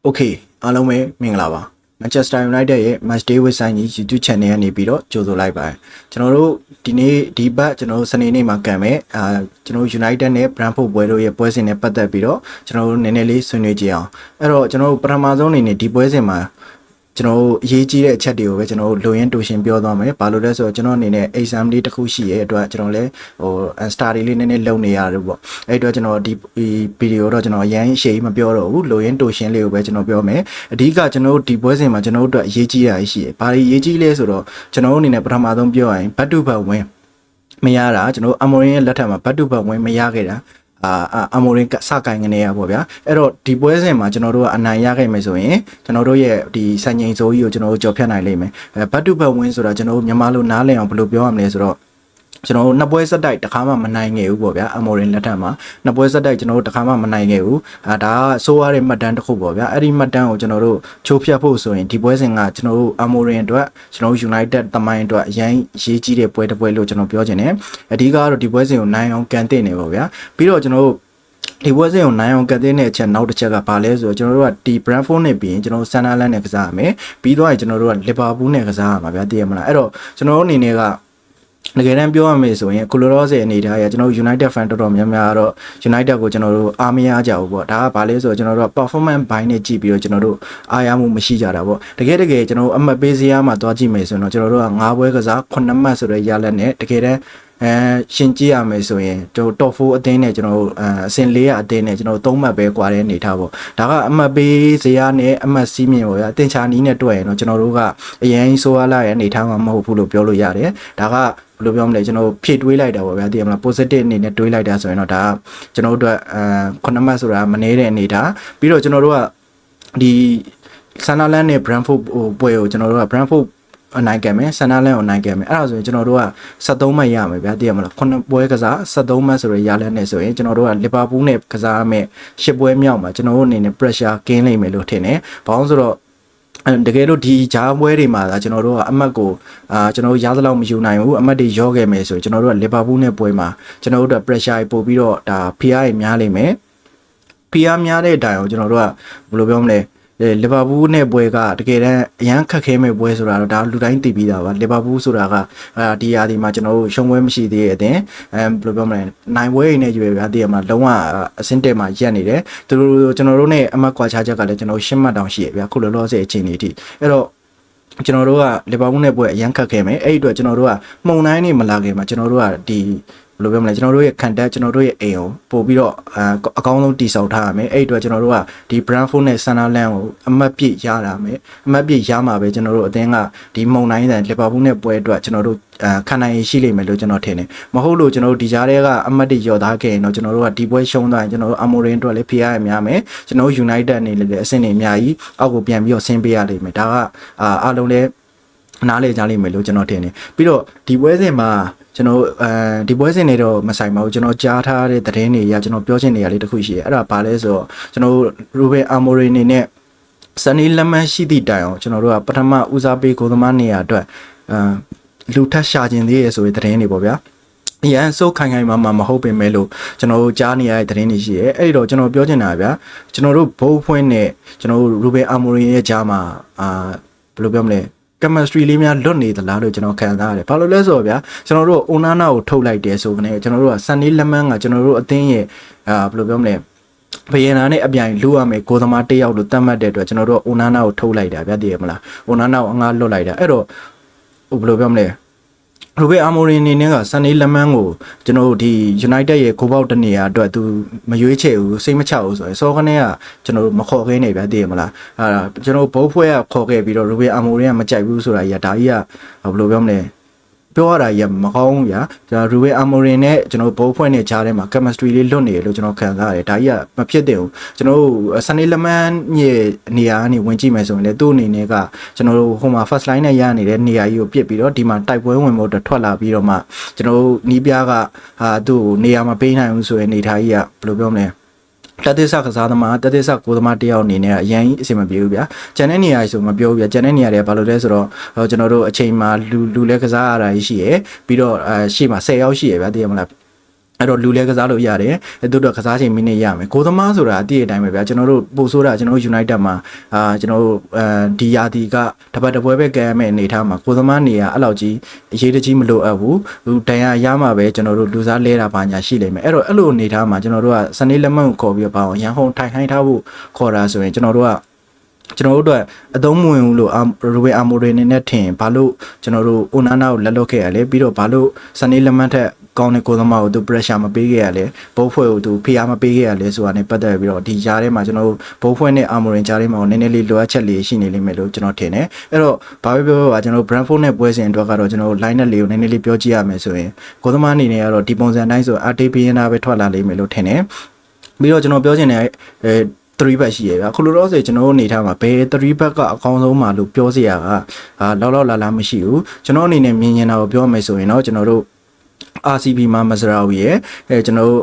โอเคအားလုံးပဲမင်္ဂလာပါ Manchester United ရဲ့ Matchday with ဆိုင်ကြီး YouTube Channel ကနေပြီးတော့ကြိုဆိုလိုက်ပါတယ်ကျွန်တော်တို့ဒီနေ့ဒီဘက်ကျွန်တော်တို့စနေနေ့မှာကန်မယ်ကျွန်တော်တို့ United နဲ့ Brentford ပွဲတို့ရဲ့ပွဲစဉ်နဲ့ပတ်သက်ပြီးတော့ကျွန်တော်တို့နည်းနည်းလေးဆွေးနွေးကြအောင်အဲ့တော့ကျွန်တော်တို့ပထမဆုံးအနေနဲ့ဒီပွဲစဉ်မှာကျွန်တော်အရေးကြီးတဲ့အချက်တွေကိုပဲကျွန်တော်တို့လိုရင်းတူရှင်ပြောသွားမယ်ဘာလို့လဲဆိုတော့ကျွန်တော်အနေနဲ့ exam လေးတစ်ခုရှိရဲ့အတွက်ကျွန်တော်လည်းstudy လေးနည်းနည်းလုပ်နေရတယ်ပေါ့အဲ့အတွက်ကျွန်တော်ဒီ video တော့ကျွန်တော်အရင်ရှေ့မပြောတော့ဘူးလိုရင်းတူရှင်လေးကိုပဲကျွန်တော်ပြောမယ်အဓိကကျွန်တော်တို့ဒီပွဲစဉ်မှာကျွန်တော်တို့အတွက်အရေးကြီးတာရှိတယ်ဘာတွေအရေးကြီးလဲဆိုတော့ကျွန်တော်တို့အနေနဲ့ပထမဆုံးပြောရရင် back to back win မရတာကျွန်တော်အမိုရင်ရဲ့လက်ထက်မှာ back to back win မရခဲ့တာအမိုရင်စကိုင်ကနေရပေါ့ဗျာအဲ့တော့ဒီပွဲစဉ်မှာကျွန်တော်တို့ကအနိုင်ရခဲ့မယ်ဆိုရင်ကျွန်တော်တို့ရဲ့ဒီစံချိန်စိုးကြီးကိုကျွန်တော်တို့ကြော်ဖြတ်နိုင်လိမ့်မယ်back to back win ဆိုတာကျွန်တော်တို့မြန်မာလိုနားလည်အောင်ဘယ်လိုပြောရမလဲဆိုတော့ကျွန်တော်တို့နှစ်ပွဲဆက်တိုက်တစ်ခါမှမနိုင်ခဲ့ဘူးပေါ့ဗျာအမိုရင်လက်ထက်မှာနှစ်ပွဲဆက်တိုက်ကျွန်တော်တို့တစ်ခါမှမနိုင်ခဲ့ဘူးဒါကဆိုးရတဲ့မှတ်တမ်းတစ်ခုပေါ့ဗျာအဲ့ဒီမှတ်တမ်းကိုကျွန်တော်တို့ချိုးဖျက်ဖို့ဆိုရင်ဒီပွဲစဉ်ကကျွန်တော်တို့အမိုရင်အတွက်ကျွန်တော်တို့ United တမိုင်းအတွက်အရင်ရေးကြီးတဲ့ပွဲတစ်ပွဲလို့ကျွန်တော်ပြောချင်တယ်အဓိကတော့ဒီပွဲစဉ်ကိုနိုင်အောင်ကန်တင်နေပေါ့ဗျာပြီးတော့ကျွန်တော်တို့ဒီပွဲစဉ်ကိုနိုင်အောင်ကတ်တဲ့အချက်နောက်တစ်ချက်ကဘာလဲဆိုတော့ကျွန်တော်တို့ကဒီ Brentford နဲ့ပြီးရင်ကျွန်တော်တို့ Sunderland နဲ့ကစားရမယ်ပြီးတော့ကျွန်တော်တို့က Liverpool နဲ့ကစားရမှာဗျာသိရမလားအဲ့တော့ကျွန်တော်တို့အနေနဲ့ကတကယ်တမ်းပြောရမယ်ဆိုရင်ကုလိုရော့ရဲ့အနေထားရကျွန်တော်တို့ United fan တော်တော်များများတော့ United ကိုကျွန်တော်တို့အားမရကြဘူးပေါ့ဒါကဘာလဲဆိုတော့ကျွန်တော်တို့ performance ဘိုင်းနဲ့ကြည့်ပြီးတော့ကျွန်တော်တို့အားရမှုမရှိကြတာပေါ့တကယ်ကျွန်တော်တို့အမှတ်ပေးစရာမှာတွားကြည့်မယ်ဆိုတော့ကျွန်တော်တို့က9ပွဲကစား9မှတ်ဆိုတဲ့ရလက်နဲ့တကယ်တမ်းရှင်ကြည့်ရမယ်ဆိုရင်ကျွန်တော် top 4အသင်းနဲ့ကျွန်တော်အဆင့်4အသင်းနဲ့ကျွန်တော်3မှတ်ပဲကွာတဲ့အနေထားပေါ့ဒါကအမှတ်ပေးစရာနဲ့အမှတ်စီးမြင်ပေါ့ဗျာတင်ချာနီးနဲ့တွေ့ရင်တော့ကျွန်တော်တို့ကအရင်ဆိုရလာရဲ့အနေထားမှာမဟုတ်ဘူးလို့ပြောလို့ရတယ်ဒါကဘယ်လိုပြောမလဲကျွန်တော်ဖြည့်တွေးလိုက်တာပေါ့ဗျာသိရမလား positive အနေနဲ့တွေးလိုက်တာဆိုရင်တော့ဒါကကျွန်တော်တို့9မှတ်ဆိုတာမနေတဲ့အနေထားပြီးတော့ကျွန်တော်တို့ကဒီ Sunderland နဲ့ Brentford ပွဲကိုကျွန်တော်တို့က Brentfordအနိုင်ကန်မယ်ဆန္ဒလန်းကိုနိုင်ကန်မယ်အဲ့ဒါဆိုရင်ကျွန်တော်တို့က73မှတ်ရမယ်ဗျာသိရမလား9ပွဲကစား73မှတ်ဆိုရရလက်နဲ့ဆိုရင်ကျွန်တော်တို့ကလီဗာပူးနဲ့ကစားမယ်10ပွဲမြောက်မှာကျွန်တော်တို့အနေနဲ့ pressure ကင်းလိမ့်မယ်လို့ထင်တယ်ဘာလို့ဆိုတော့တကယ်လို့ဒီဂျားပွဲတွေမှာကျွန်တော်တို့ကအမှတ်ကိုကျွန်တော်တို့ရသလောက်မယူနိုင်ဘူးအမှတ်တွေရောခဲ့မယ်ဆိုရင်ကျွန်တော်တို့ကလီဗာပူးနဲ့ပွဲမှာကျွန်တော်တို့က pressure ပို့ပြီးတော့ဒါ PR တွေများလိမ့်မယ် PR များတဲ့အတိုင်းကိုကျွန်တော်တို့ကဘယ်လိုပြောမလဲလီဗာပူးနဲ့ပွဲကတကယ်တမ်းအရန်ခက်ခဲမဲ့ပွဲဆိုတာတော့ဒါလူတိုင်းသိပြီးသားပါလီဗာပူးဆိုတာကဒီရာဒီမှာကျွန်တော်တို့ရှုံးပွဲမရှိသေးတဲ့အတင်ဘယ်လိုပြောမလဲနိုင်ပွဲတွေနဲ့ရွေပြသိရမှာလုံးဝအဆင့်တက်မှာရက်နေတယ်သူတို့ကျွန်တော်တို့နဲ့အမှတ်ကွာခြားချက်ကလည်းကျွန်တော်10မှတ်တောင်ရှိရဗျာခုလောလောဆယ်အချိန်လေးထိအဲ့တော့ကျွန်တော်တို့ကလီဗာပူးနဲ့ပွဲအရန်ခက်ခဲမယ်အဲ့ဒီအတွက်ကျွန်တော်တို့ကမှုန်တိုင်းနေမလာခင်မှာကျွန်တော်တို့ကဒီဘယ်လိုပြောမလဲကျွန်တော်တို့ရဲ့ content ကျွန်တော်တို့ရဲ့အိမ်ကိုပို့ပြီးတော့အကောင်းဆုံးတည်ဆောက်ထားရမယ်အဲ့အတွက်ကျွန်တော်တို့ကဒီ Brentford နဲ့ Sunderland ကိုအမှတ်ပြည့်ရတာမယ်အမှတ်ပြည့်ရမှာပဲကျွန်တော်တို့အသင်းကဒီမုံတိုင်းတန် Liverpool နဲ့ပွဲအတွက်ကျွန်တော်တို့ခံနိုင်ရှိလိမ့်မယ်လို့ကျွန်တော်ထင်တယ်မဟုတ်လို့ကျွန်တော်တို့ဒီကြားထဲကအမှတ်တွေလျော်သားခဲ့ရင်တော့ကျွန်တော်တို့ကဒီပွဲရှုံးသွားရင်ကျွန်တော်တို့ Amorim အတွက်လည်းဖိအားရများမယ်ကျွန်တော်တို့ United အနေနဲ့လည်းအဆင့်တွေအများကြီးအောက်ကိုပြန်ပြီးတော့ဆင်းပေးရလိမ့်မယ်ဒါကအားလုံးလည်းနားလေကြလိမ့်မယ်လို့ကျွန်တော်ထင်တယ်ပြီးတော့ဒီပွဲစဉ်မှာကျွန်တော်ဒီပွဲစဉ်တွေတော့မဆိုင်ပါဘူးကျွန်တော်ကြားထားတဲ့သတင်းတွေအရကျွန်တော်ပြောချင်နေရလေးတစ်ခုရှိတယ်အဲ့ဒါဘာလဲဆိုတော့ကျွန်တော်ရူဘင်အာမိုရီနေနဲ့စနီလက်မန်ရှိသည့်တိုင်အောင်ကျွန်တော်တို့ကပထမဦးစားပေးကိုသမားနေရာအတွက်လူထပ်ရှာခြင်းသေးရဆိုတဲ့သတင်းတွေပေါ့ဗျာအရန်စိုးခိုင်ခိုင်မာမဟုတ်ပင်မဲ့လို့ကျွန်တော်တို့ကြားနေရတဲ့သတင်းတွေရှိရဲအဲ့ဒီတော့ကျွန်တော်ပြောချင်တာဗျာကျွန်တော်တို့ဘိုးဖွင့်နဲ့ကျွန်တော်တို့ရူဘင်အာမိုရီရဲ့ကြားမှာဘယ်လိုပြောမလဲ chemistry လေးများလွတ်နေသလားလို့ကျွန်တော်ခံစားရတယ်။ဘာလို့လဲဆိုတော့ဗျာကျွန်တော်တို့ Onana ကိုထုတ်လိုက်တယ်ဆိုကနေကျွန်တော်တို့က Sunday လက်မန်းကကျွန်တော်တို့အသင်းရဲ့ဘယ်လိုပြောမလဲဘယင်နာနဲ့အပြိုင်လူရမယ်ကိုသမားတစ်ယောက်လို့သတ်မှတ်တဲ့အတွက်ကျွန်တော်တို့ Onana ကိုထုတ်လိုက်တာဗျာသိရမလား။ Onana ကိုငါလွတ်လိုက်တာအဲ့တော့ဘယ်လိုပြောမလဲရူဘင်အာမိုရီနေနဲ့ကစနေလက်မန်းကိုကျွန်တော်တို့ဒီ United ရဲ့ဂိုးပေါက်တနေရာအတွက်သူမရွေးချယ်ဘူးစိတ်မချဘူးဆိုရင်စောကနေကကျွန်တော်တို့မခေါ်ခဲနေဗျာသိရမလားကျွန်တော်ဘိုးဖွဲကခေါ်ခဲ့ပြီးတော့ရူဘင်အာမိုရီကမကြိုက်ဘူးဆိုတာကြီးကဒါကြီးကဘယ်လိုပြောမလဲပြောရတာရမကောင်းဘူးဗျာကျွန်တော်ရူဘင်အာမိုရီနဲ့ကျွန်တော်ဘိုးဖွဲနဲ့ကြားထဲမှာ chemistry လေးလွတ်နေတယ်လို့ကျွန်တော်ခံစားရတယ်ဒါကြီးကမဖြစ်သင့်ဘူးကျွန်တော်တို့စနေလက်မန်းရဲ့နေရာကနေဝင်ကြည့်မယ်ဆိုရင်လည်းသူ့အနေနဲ့ကကျွန်တော်တို့ဟိုမှာ first line နဲ့ရနေတဲ့နေရာကြီးကိုပြစ်ပြီးတော့ဒီမှာတိုက်ပွဲဝင်ဖို့ထွက်လာပြီးတော့မှကျွန်တော်တို့နီးပြားကသူ့နေရာမပေးနိုင်ဘူးဆိုရင်နေထားကြီးကဘယ်လိုပြောမလဲတတိဆကစားသမားတတိဆကိုသမားတယောက်အနေနဲ့အရင်အဆင်မပြေဘူးဗျာကျန်တဲ့နေရာဆိုမပြောဘူးဗျာကျန်တဲ့နေရာတွေဘာလို့လဲဆိုတော့ကျွန်တော်တို့အချိန်မှာလူလဲကစားရတာရှိရယ်ပြီးတော့ရှေ့မှာ10ယောက်ရှိရယ်ဗျာသိရမလား အဲ့တော့လူလဲကစားလို့ရတယ်အဲ့တို့တော့ကစားချိန်မိနစ်ရမယ်ကိုသမားဆိုတာအတိအတိုင်းပဲဗျာကျွန်တော်တို့ပို့ဆိုတာကျွန်တော်တို့ United မှာကျွန်တော်တို့ဒီယာတီကတပတ်တပွဲပဲကဲရမယ်အနေထားမှာကိုသမားနေရအဲ့လောက်ကြီးအရေးတကြီးမလိုအပ်ဘူးတန်ရရမှာပဲကျွန်တော်တို့လူစားလဲတာပါညာရှိလိမ့်မယ်အဲ့တော့အဲ့လိုအနေထားမှာကျွန်တော်တို့ကစနေလက်မှတ်ကိုခေါ်ပြီးပါအောင်ရန်ကုန်ထိုင်ခိုင်းထားဖို့ခေါ်တာဆိုရင်ကျွန်တော်တို့အတွက်အသုံးမဝင်ဘူးလို့ရိုဘယ်အာမိုရီနေနဲ့ထင်ဘာလို့ကျွန်တော်တို့အိုနာနာကိုလက်လွတ်ခဲ့ရလဲပြီးတော့ဘာလို့စနေလက်မှတ်ထက်ကောင်းတဲ့ကိုသမားကိုသူ pressure မပေးခဲ့ရလဲဘိုးဖွဲ့ကိုသူဖိအားမပေးခဲ့ရလဲဆိုတာနဲ့ပတ်သက်ပြီးတော့ဒီကြားထဲမှာကျွန်တော်တို့ဘိုးဖွဲ့နဲ့အာမိုရင်ကြားထဲမှာနည်းနည်းလေးလိုအပ်ချက်လေးရှိနေလိမ့်မယ်လို့ကျွန်တော်ထင်တယ်အဲ့တော့ဘာပဲပြောပါကျွန်တော်တို့ Brentford နဲ့ပွဲစဉ်အတွက်ကတော့ကျွန်တော်တို့ line နဲ့လေးကိုနည်းနည်းလေးပြောကြည့်ရမယ်ဆိုရင်ကိုသမားအနေနဲ့ကတော့ဒီပုံစံတိုင်းဆို RTP နာပဲထွက်လာလိမ့်မယ်လို့ထင်တယ်ပြီးတော့ကျွန်တော်ပြောချင်တဲ့3 back ရှိရဗျာခုလိုတော့ဆိုကျွန်တော်တို့အနေထားမှာဘယ်3 back ကအကောင်းဆုံးမှာလို့ပြောစရာကလောက်လာမရှိဘူးကျွန်တော်အနေနဲ့မြင်နေတာကိုပြောမယ်ဆိုရင်တော့ကျွန်တော်တို့ RCB မှာမစရာဝီရဲ့ကျွန်တော်တို့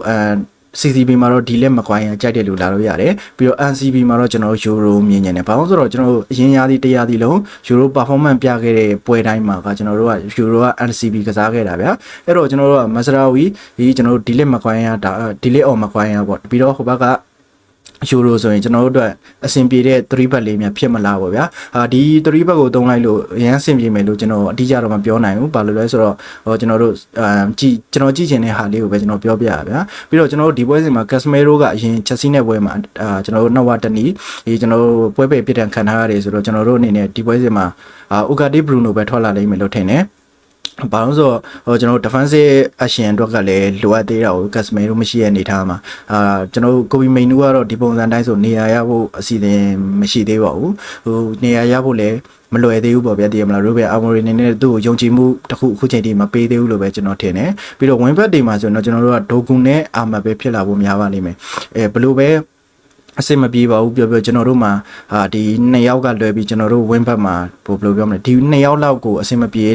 CCB မှာတော့ဒီလက်မကွိုင်းရကြိုက်တယ်လို့လာလို့ရတယ်ပြီးတော့ NCB မှာတော့ကျွန်တော်ယူရိုမြင်နေတယ်ဘာလို့ဆိုတော့ကျွန်တော်တို့အရင်ရာသီတရားသီလုံးယူရို performance ပြခဲ့တဲ့ပွဲတိုင်းမှာကကျွန်တော်တို့ကယူရိုက NCB ကစားခဲ့တာဗျာအဲ့တော့ကျွန်တော်တို့ကမစရာဝီဒီကျွန်တော်တို့ဒီလက်မကွိုင်းရဒီလက်အော်မကွိုင်းရပေါ့ပြီးတော့ဟိုဘက်ကယူရိုဆိုရင်ကျွန်တော်တို့အတွက်အဆင်ပြေတဲ့3 back လေးများဖြစ်မလားပေါ့ဗျာဒီ3 back ကိုသုံးလိုက်လို့အရန်အဆင်ပြေမယ်လို့ကျွန်တော်အတိအကျတော့မပြောနိုင်ဘူးဘာလို့လဲဆိုတော့ကျွန်တော်တို့ကျွန်တော်ကြည့်ချင်တဲ့ဟာလေးကိုပဲကျွန်တော်ပြောပြရဗျာပြီးတော့ကျွန်တော်တို့ဒီပွဲစဉ်မှာ Casemiro ကအရင် Chelsea နဲ့ပွဲမှာကျွန်တော်တို့နောက်ဝတနီကျွန်တော်တို့ပွဲပေပြစ်ဒဏ်ခံထားရတယ်ဆိုတော့ကျွန်တော်တို့အနေနဲ့ဒီပွဲစဉ်မှာUgarte Bruno ပဲထွက်လာလိမ့်မယ်လို့ထင်တယ်ဘာလို့ဆိုတော့ကျွန်တော်တို့ defensive action အတွက်ကလည်းလိုအပ်သေးတာကို Casemiro မရှိတဲ့အနေထားမှာကျွန်တော်တို့ Kobe Mainoo ကတော့ဒီပုံစံတိုင်းဆိုနေရာရဖို့အစီအစဉ်မရှိသေးပါဘူးနေရာရဖို့လည်းမလွယ်သေးဘူးပေါ့ဗျာတည်ရမလား Robert Amorim နေနဲ့သူ့ကိုယုံကြည်မှုတစ်ခုအခုချိန်ထိမပေးသေးဘူးလို့ပဲကျွန်တော်ထင်တယ်ပြီးတော့ win back တွေမှာဆိုတော့ကျွန်တော်တို့ကဒိုကူနဲ့အာမတ်ပဲဖြစ်လာဖို့များပါလိမ့်မယ်ဘယ်လိုပဲအစစ်မပြေပါဘူးပြောကျွန်တော်တို့မှာဒီ2ယောက်ကလွယ်ပြီးကျွန်တော်တို့ win back မှာဘယ်လိုပြောမလဲဒီ2ယောက်လောက်ကိုအစစ်မပြေ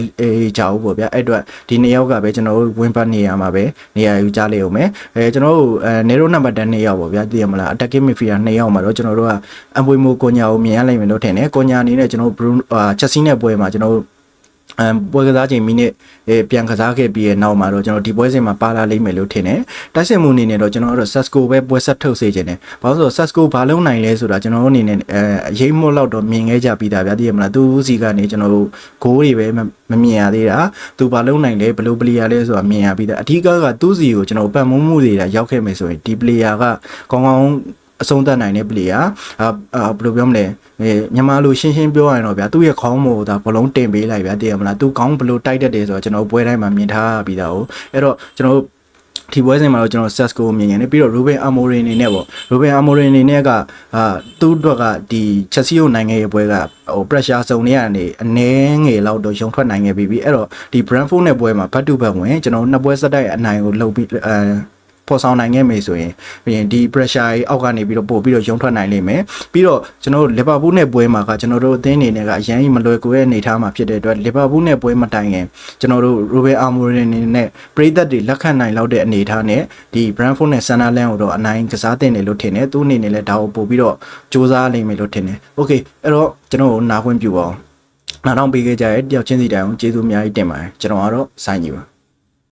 ကြဘူးပေါ့ဗျာအဲ့အတွက်ဒီ2ယောက်ကပဲကျွန်တော်တို့ win back နေရာမှာပဲနေရာယူကြလိမ့်အောင်မယ်ကျွန်တော်တို့Nero number 10 2ယောက်ပေါ့ဗျာသိရမလား attacking midfielder 2ယောက်မှာတော့ကျွန်တော်တို့ကအမ်ပွေမိုကိုညာကိုမြင်ရလိမ့်မယ်လို့ထင်တယ်ကိုညာအနေနဲ့ကျွန်တော်တို့Chelsea နဲ့ပွဲမှာကျွန်တော်တို့ပွဲကစားချိန်မိနစ်ပြန်ကစားခဲ့ပြီးရဲ့နောက်မှာတော့ကျွန်တော်ဒီပွဲစဉ်မှာပါလာလိမ့်မယ်လို့ထင်တယ်တိုက်စစ်မှုအနေနဲ့တော့ကျွန်တော်တို့ Sasco ပဲပွဲဆက်ထုတ်စေချင်တယ်ဘာလို့ဆိုတော့ Sasco ဘာလုံးနိုင်လဲဆိုတာကျွန်တော်တို့အနေနဲ့အရေးမို့လောက်တော့မြင်ခဲ့ကြပြီးသားဗျာသိရမလားသူစီကနေကျွန်တော်တို့ဂိုးတွေပဲမမြင်ရသေးတာသူဘာလုံးနိုင်လဲဘယ်လို player လဲဆိုတာမြင်ရပြီးသားအဓိကကသူစီကိုကျွန်တော်ပတ်မမှုတွေရောက်ခဲ့မယ်ဆိုရင်ဒီ player ကကောင်းကောင်းအဆုံးသတ်နိုင်တဲ့ player ဘယ်လိုပြောမလဲမြန်မာလိုရှင်းပြောရရင်တော့ဗျာသူ့ရဲ့ခေါင်းမို့ဒါဘလုံးတင်ပေးလိုက်ဗျာတည်ရမလားသူခေါင်းဘလို့တိုက်တတ်တယ်ဆိုတော့ကျွန်တော်ပွဲတိုင်းမှာမြင်ထားပြီးသားဟုတ်အဲ့တော့ကျွန်တော်ဒီပွဲစဉ်မှာတော့ကျွန်တော် Sasco ကိုမြင်နေပြီးတော့ Ruben Amorim အနေနဲ့ပေါ့ Ruben Amorim အနေနဲ့ကသူ့အတွက်ကဒီ Chelsea ကိုနိုင်ငံရဲ့ပွဲကpressure စုံနေရနေအနည်းငယ်လောက်တော့ရုံထွက်နိုင်ခဲ့ပြီးအဲ့တော့ဒီ Brentford နဲ့ပွဲမှာ back to back ဝင်ကျွန်တော်နှစ်ပွဲဆက်တိုက်အနိုင်ကိုလုပ်ပြီးပေါ်ဆောင်နိုင်ခဲ့မယ်ဆိုရင်ပြီးရင်ဒီ pressure ကြီးအောက်ကနေပြီးတော့ပို့ပြီးတော့ရုံထွက်နိုင်လိမ့်မယ်ပြီးတော့ကျွန်တော်တို့ Liverpool နဲ့ပွဲမှာကကျွန်တော်တို့အသင်းအနေနဲ့ကအရန်ကြီးမလွယ်ကူတဲ့အနေအထားမှာဖြစ်တဲ့အတွက် Liverpool နဲ့ပွဲမတိုင်ခင်ကျွန်တော်တို့ Ruben Amorim အနေနဲ့ပရိသတ်တွေလက်ခံနိုင်လောက်တဲ့အနေအထားနဲ့ဒီ Brentford နဲ့ Sunderland ကိုတော့အနိုင်ကစားတင်တယ်လို့ထင်တယ်သူအနေနဲ့လည်းဒါကိုပို့ပြီးတော့စူးစမ်းလိမ့်မယ်လို့ထင်တယ် Okay အဲ့တော့ကျွန်တော်တို့နားခွင့်ပြုပါအောင်နားထောင်ပေးခဲ့ကြတဲ့တယောက်ချင်းစီတိုင်းကိုကျေးဇူးအများကြီးတင်ပါတယ်ကျွန်တော်ကတော့စိုင်းကြီးပါ